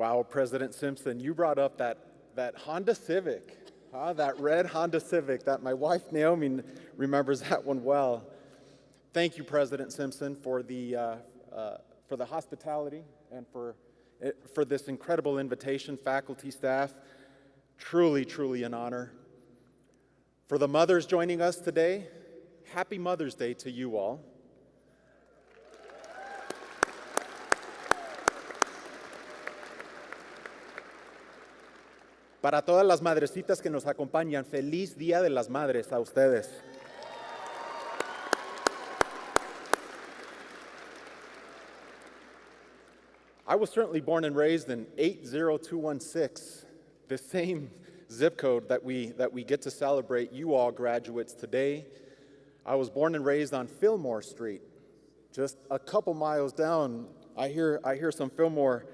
Wow, President Simpson, you brought up that Honda Civic, that red Honda Civic that my wife Naomi remembers that one well. Thank you, President Simpson, for the hospitality and for this incredible invitation, faculty, staff. Truly, truly an honor. For the mothers joining us today, happy Mother's Day to you all. Para todas las madrecitas que nos acompañan, feliz Día de las Madres a ustedes. I was certainly born and raised in 80216, the same zip code that we get to celebrate you all graduates today. I was born and raised on Fillmore Street, just a couple miles down. I hear some Fillmore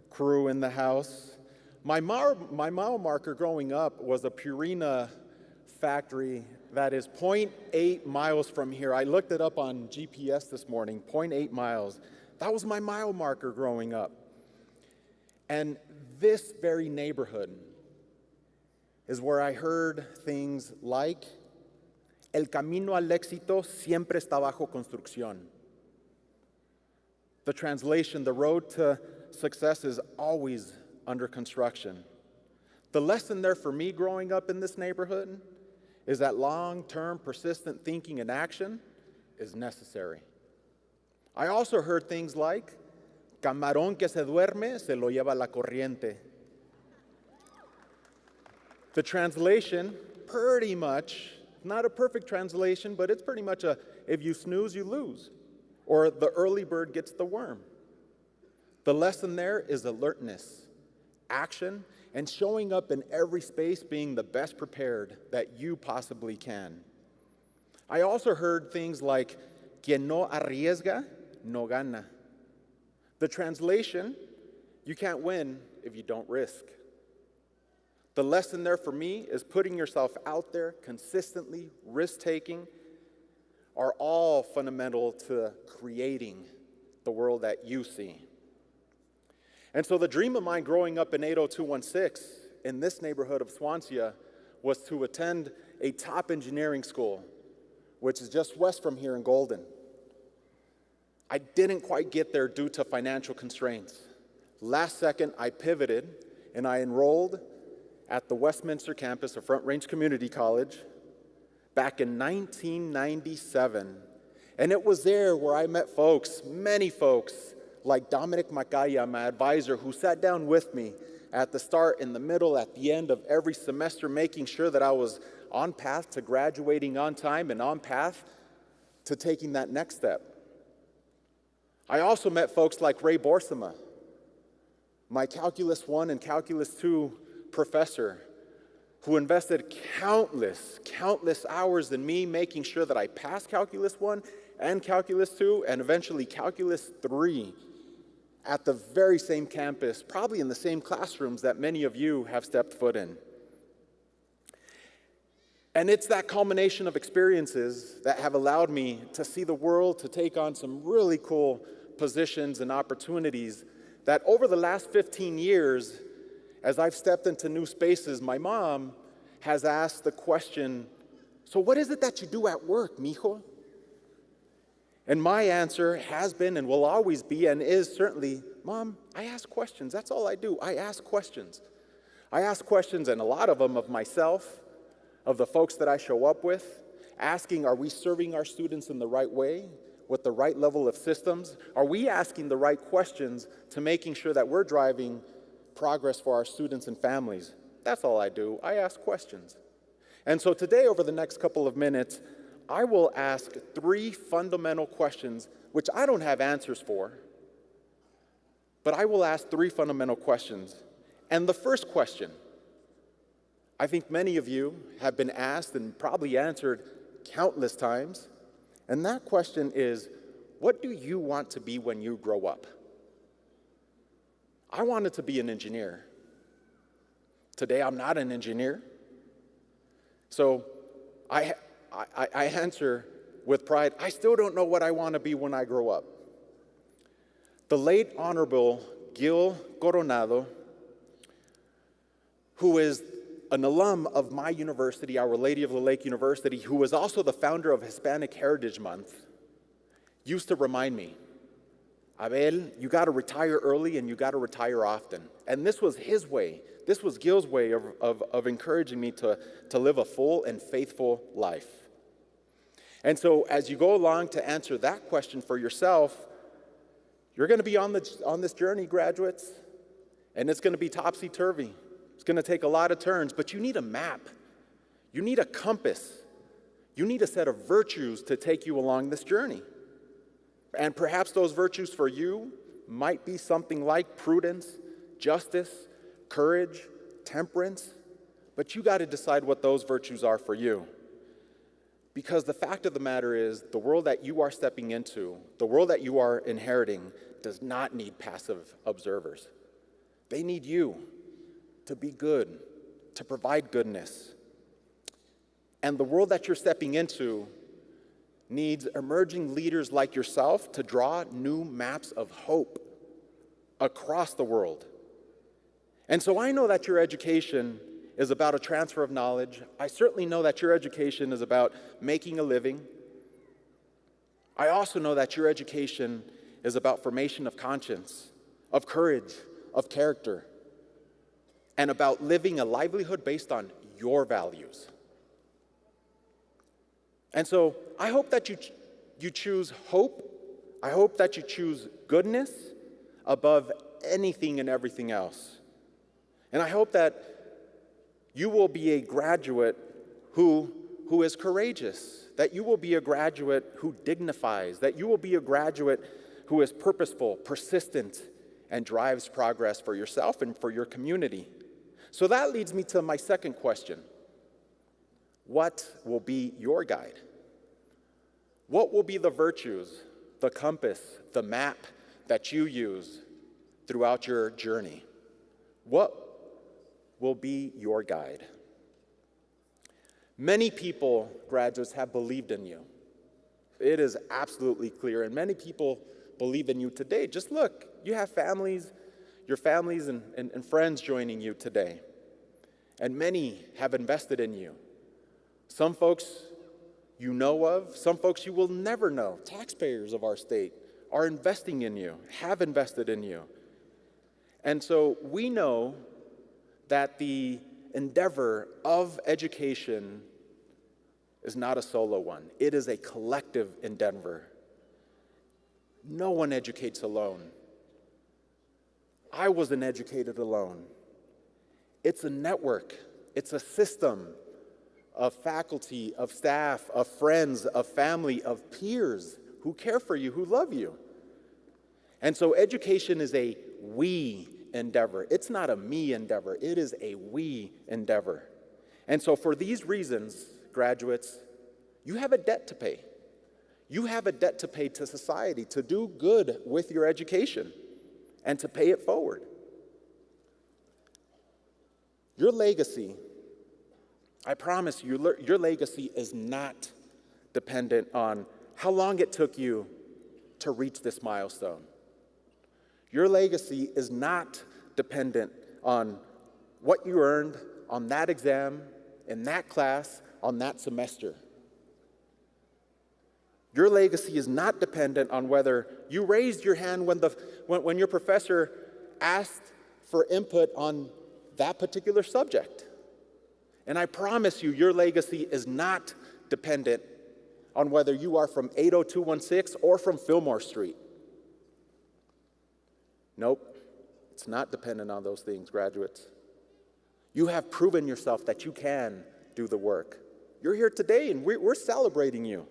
crew in the house. My mile marker growing up was a Purina factory that is 0.8 miles from here. I looked it up on GPS this morning, 0.8 miles. That was my mile marker growing up. And this very neighborhood is where I heard things like, el camino al éxito siempre está bajo construcción. The translation, the road to success is always under construction. The lesson there for me growing up in this neighborhood is that long-term persistent thinking and action is necessary. I also heard things like, camarón que se duerme se lo lleva la corriente. The translation, pretty much, not a perfect translation, but it's pretty much a, if you snooze, you lose, or the early bird gets the worm. The lesson there is alertness, action, and showing up in every space being the best prepared that you possibly can. I also heard things like, quien no arriesga, no gana. The translation, you can't win if you don't risk. The lesson there for me is putting yourself out there consistently, risk-taking, are all fundamental to creating the world that you see. And so the dream of mine growing up in 80216 in this neighborhood of Swansea was to attend a top engineering school, which is just west from here in Golden. I didn't quite get there due to financial constraints. Last second, I pivoted and I enrolled at the Westminster campus of Front Range Community College back in 1997. And it was there where I met folks, many folks, like Dominic Macaya, my advisor, who sat down with me at the start, in the middle, at the end of every semester, making sure that I was on path to graduating on time and on path to taking that next step. I also met folks like Ray Borsama, my Calculus 1 and Calculus 2 professor, who invested countless hours in me making sure that I passed Calculus 1 and Calculus 2 and eventually Calculus 3 at the very same campus, probably in the same classrooms that many of you have stepped foot in. And it's that culmination of experiences that have allowed me to see the world, to take on some really cool positions and opportunities that over the last 15 years, as I've stepped into new spaces, my mom has asked the question, so what is it that you do at work, mijo? And my answer has been and will always be and is certainly, Mom, I ask questions. That's all I do. I ask questions. I ask questions, and a lot of them of myself, of the folks that I show up with, asking, are we serving our students in the right way, with the right level of systems? Are we asking the right questions to making sure that we're driving progress for our students and families? That's all I do. I ask questions. And so today, over the next couple of minutes, I will ask 3 fundamental questions, which I don't have answers for, but I will ask 3 fundamental questions. And the first question, I think many of you have been asked and probably answered countless times, and that question is, what do you want to be when you grow up? I wanted to be an engineer. Today, I'm not an engineer. So I answer with pride, I still don't know what I want to be when I grow up. The late Honorable Gil Coronado, who is an alum of my university, Our Lady of the Lake University, who was also the founder of Hispanic Heritage Month, used to remind me, Abel, you got to retire early and you got to retire often. And this was his way. This was Gil's way of encouraging me to live a full and faithful life. And so as you go along to answer that question for yourself, you're going to be on this journey, graduates, and it's going to be topsy-turvy. It's going to take a lot of turns, but you need a map. You need a compass. You need a set of virtues to take you along this journey. And perhaps those virtues for you might be something like prudence, justice, courage, temperance, but you got to decide what those virtues are for you. Because the fact of the matter is, the world that you are stepping into, the world that you are inheriting, does not need passive observers. They need you to be good, to provide goodness. And the world that you're stepping into needs emerging leaders like yourself to draw new maps of hope across the world. And so I know that your education is about a transfer of knowledge. I certainly know that your education is about making a living. I also know that your education is about formation of conscience, of courage, of character, and about living a livelihood based on your values. And so I hope that you choose hope. I hope that you choose goodness above anything and everything else. And I hope that you will be a graduate who is courageous, that you will be a graduate who dignifies, that you will be a graduate who is purposeful, persistent, and drives progress for yourself and for your community. So that leads me to my second question. What will be your guide? What will be the virtues, the compass, the map that you use throughout your journey? What will be your guide? Many people, graduates, have believed in you. It is absolutely clear, and many people believe in you today. Just look, you have families, your families and friends joining you today. And many have invested in you. Some folks you know of, some folks you will never know, taxpayers of our state, are investing in you, have invested in you. And so we know that the endeavor of education is not a solo one. It is a collective endeavor. No one educates alone. I wasn't educated alone. It's a network. It's a system of faculty, of staff, of friends, of family, of peers who care for you, who love you. And so education is a we endeavor. It's not a me endeavor. It is a we endeavor. And so for these reasons, graduates, you have a debt to pay. You have a debt to pay to society, to do good with your education and to pay it forward. Your legacy, I promise you, your legacy is not dependent on how long it took you to reach this milestone. Your legacy is not dependent on what you earned on that exam, in that class, on that semester. Your legacy is not dependent on whether you raised your hand when your professor asked for input on that particular subject. And I promise you, your legacy is not dependent on whether you are from 80216 or from Fillmore Street. Nope, it's not dependent on those things, graduates. You have proven yourself that you can do the work. You're here today, and we're celebrating you.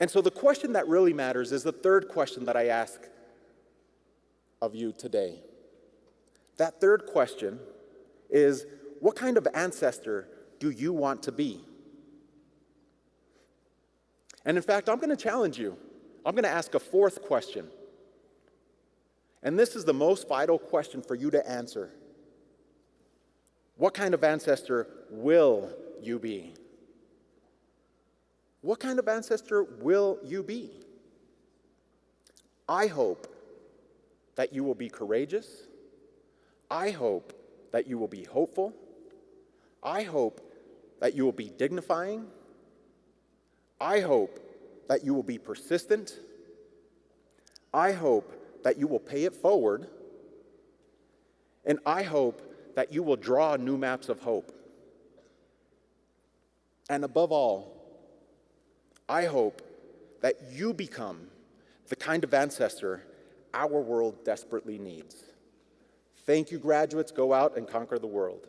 And so the question that really matters is the third question that I ask of you today. That third question is, what kind of ancestor do you want to be? And in fact, I'm going to challenge you. I'm going to ask a fourth question. And this is the most vital question for you to answer. What kind of ancestor will you be? What kind of ancestor will you be? I hope that you will be courageous. I hope that you will be hopeful. I hope that you will be dignifying. I hope that you will be persistent. I hope that you will pay it forward. And I hope that you will draw new maps of hope. And above all, I hope that you become the kind of ancestor our world desperately needs. Thank you, graduates. Go out and conquer the world.